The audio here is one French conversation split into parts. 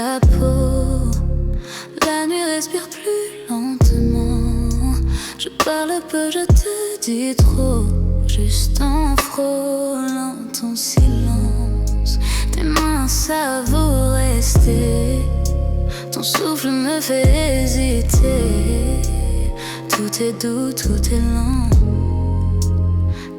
ta peau. La nuit respire plus lentement. Je parle peu, je te dis trop. Juste en frôlant ton silence. Tes mains savent rester. Ton souffle me fait hésiter. Tout est doux, tout est lent.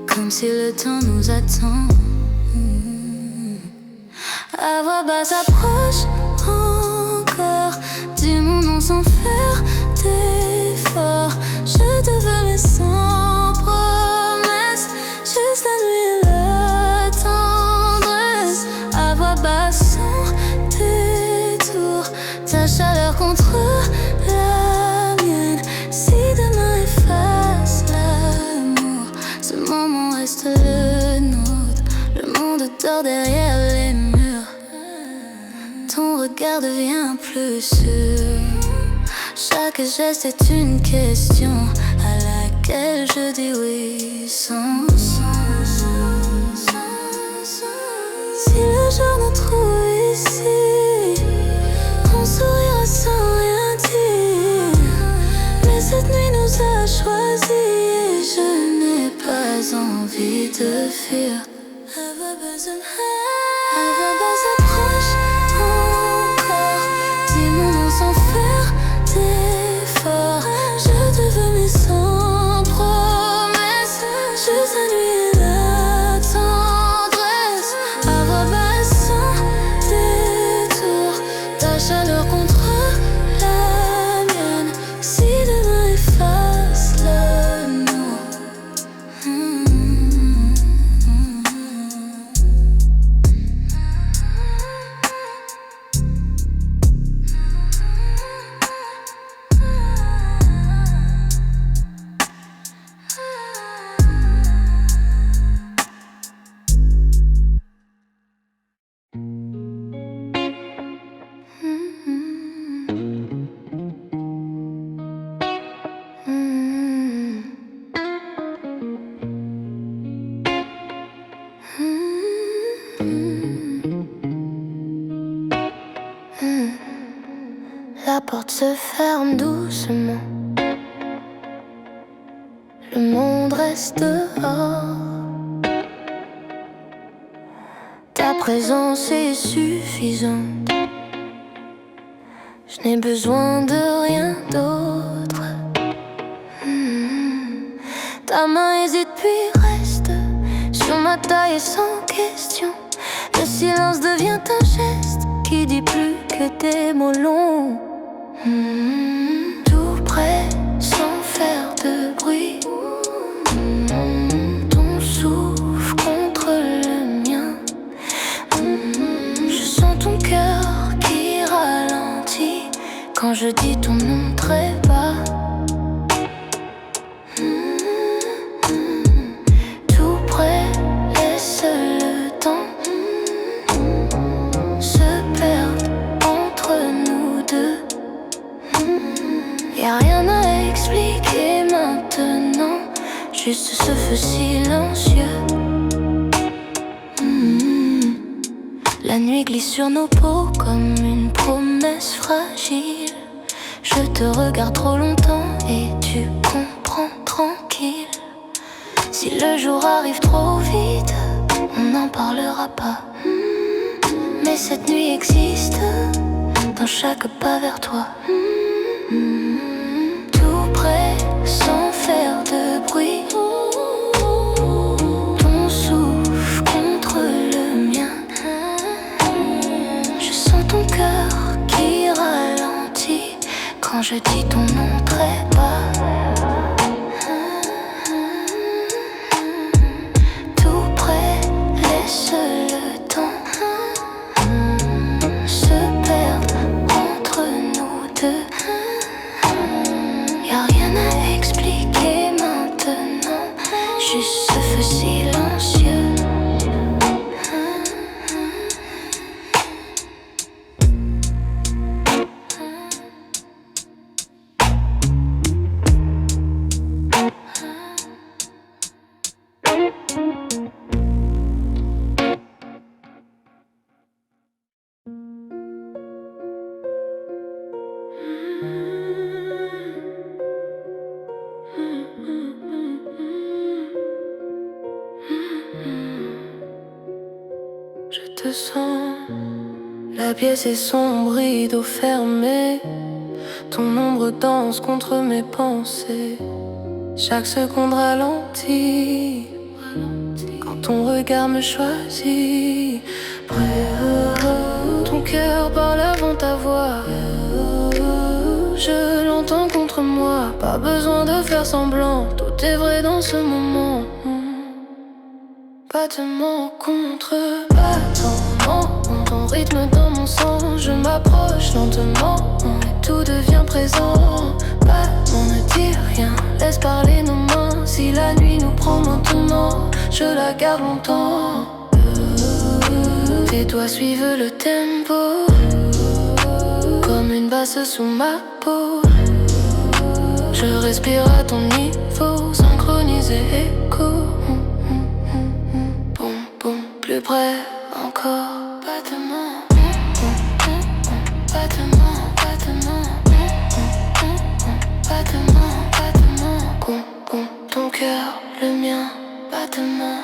Comme si le temps nous attend. À voix basse approche encore. Dis mon nom sans faire d'effort. Je te veux mais sans promesse. Juste la nuit et la tendresse. À voix basse sans détour. Ta chaleur contre la mienne. Si demain efface l'amour, ce moment reste le nôtre. Le monde dort derrière les murs. Ton regard devient plus sûr. Chaque geste est une question à laquelle je dis oui sans sens. Si le jour nous trouve ici, on sourira sans rien dire. Mais cette nuit nous a choisis et je n'ai pas envie de fuir. Approche encore. Dis mon nom sans faire d'effort. Je te veux mais sans promesse. Juste la nuit et la tendresse. À voix basse sans détour. Ta chaleur contre la mienne. Si demain efface l'amour. La porte se ferme doucement. Le monde reste dehors. Ta présence est suffisante. Je n'ai besoin de rien d'autre. Ta main hésite puis reste sur ma taille sans question. Le silence devient un geste qui dit plus que des mots longs. Tout près sans faire de bruit. Ton souffle contre le mien. Je sens ton cœur qui ralentit quand je dis ton nom très bas. Tout près, laisse le temps se perdre entre nous deux. Y'a rien à expliquer maintenant, juste ce feu silencieux. La nuit glisse sur nos peaux comme une promesse fragile. Je te regarde trop longtemps et tu comprends tranquille. Si le jour arrive trop vite, on n'en parlera pas. Mais cette nuit existe dans chaque pas vers toi. Tout près sans faire de bruit. Ton souffle contre le mien. Je sens ton cœur qui ralentit quand je dis ton nom très bas. Tout près, laisse le temps se perdre entre nous deux. Y'a rien à expliquer maintenant, juste ce feu silencieux. La pièce est sombre, rideau fermé. Ton ombre danse contre mes pensées. Chaque seconde ralentit quand ton regard me choisit. Ton cœur parle avant ta voix. Je l'entends contre moi. Pas besoin de faire semblant. Tout est vrai dans ce moment. Battement contre battement. Ton rythme dans mon sang. Je m'approche lentement et tout devient présent. Battement ne dit rien. Laisse parler nos mains. Si la nuit nous prend maintenant, je la garde longtemps. Tes doigts suivent le tempo, comme une basse sous ma peau. Je respire à ton niveau, synchronisé écho. Boum, boum, plus près encore. Battement, battement, battement, battement, battement. Boum, boum, ton cœur, le mien, battement.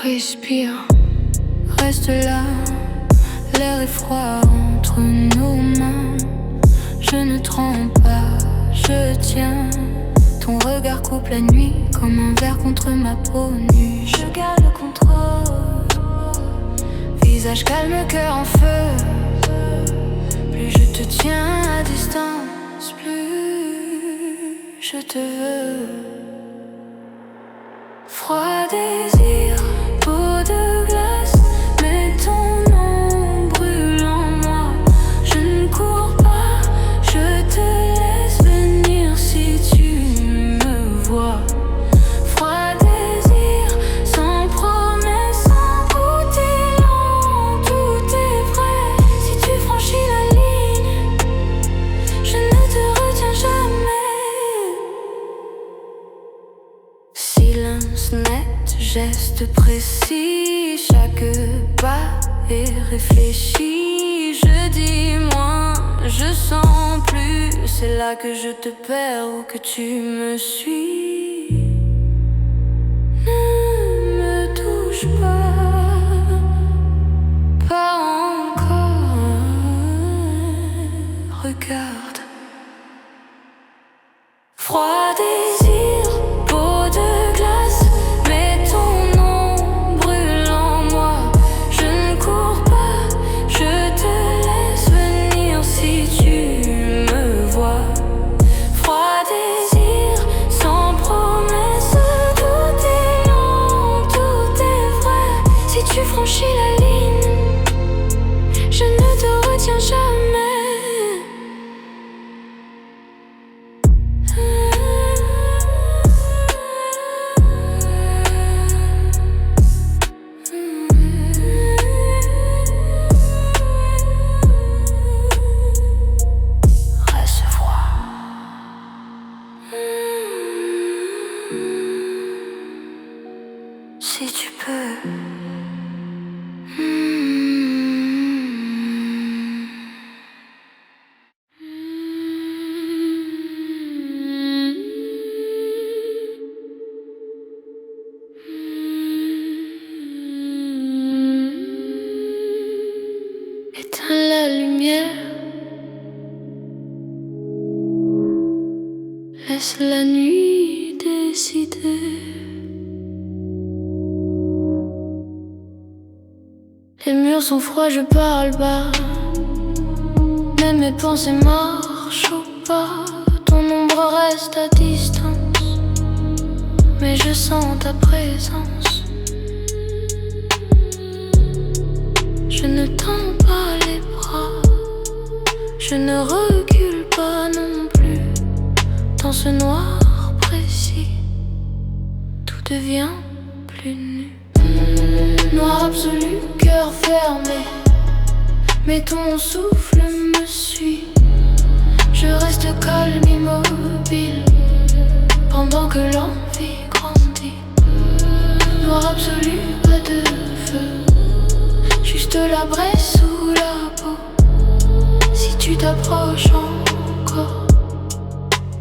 Respire, reste là. L'air est froid entre nos mains. Je ne tremble pas, je tiens. Ton regard coupe la nuit comme un verre contre ma peau nue. Je garde le contrôle. Visage calme, cœur en feu. Plus je te tiens à distance, plus je te veux. Froid désir, peau de glace, mais ton nom brûle en moi. Je ne cours pas, je te laisse venir si tu me vois. Froid désir, sans promesse, sans tout est lent, tout est vrai. Si tu franchis la ligne, je ne te retiens jamais. Silence net, geste précis, chaque pas est réfléchi. Je dis moins, je sens plus. C'est là que je te perds ou que tu me suis. Ne me touche pas, pas encore. Regarde. Froid désir, peau de glace, mais ton nom brûle en moi. Je ne cours pas, je te laisse venir si tu me vois. Froid désir, sans promesse, tout est lent, tout est vrai. Si tu franchis la ligne, je ne te retiens jamais. Si tu peux. Éteins la lumière. Laisse la nuit décider. Les murs sont froids, je parle bas. Mais mes pensées marchent au pas. Ton ombre reste à distance, mais je sens ta présence. Je ne tends pas les bras, je ne recule pas non plus. Dans ce noir précis, tout devient plus nu. Noir absolu, cœur fermé, mais ton souffle suis. Je reste calme, immobile, pendant que l'envie grandit. Noir absolu, pas de feu, juste la braise sous la peau. Si tu t'approches encore,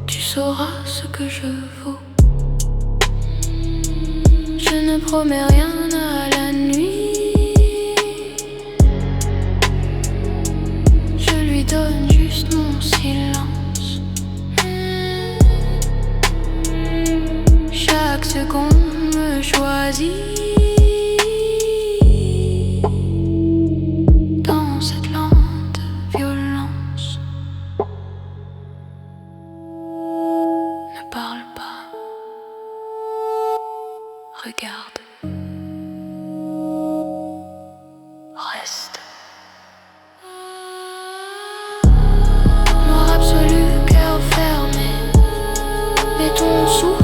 tu sauras ce que je vaux. Je ne promets rien à la nuit, je lui donne juste mon silence. Chaque seconde me choisit dans cette lente violence. Ne parle pas, regarde, reste. Noir absolu, cœur fermé, et ton souffle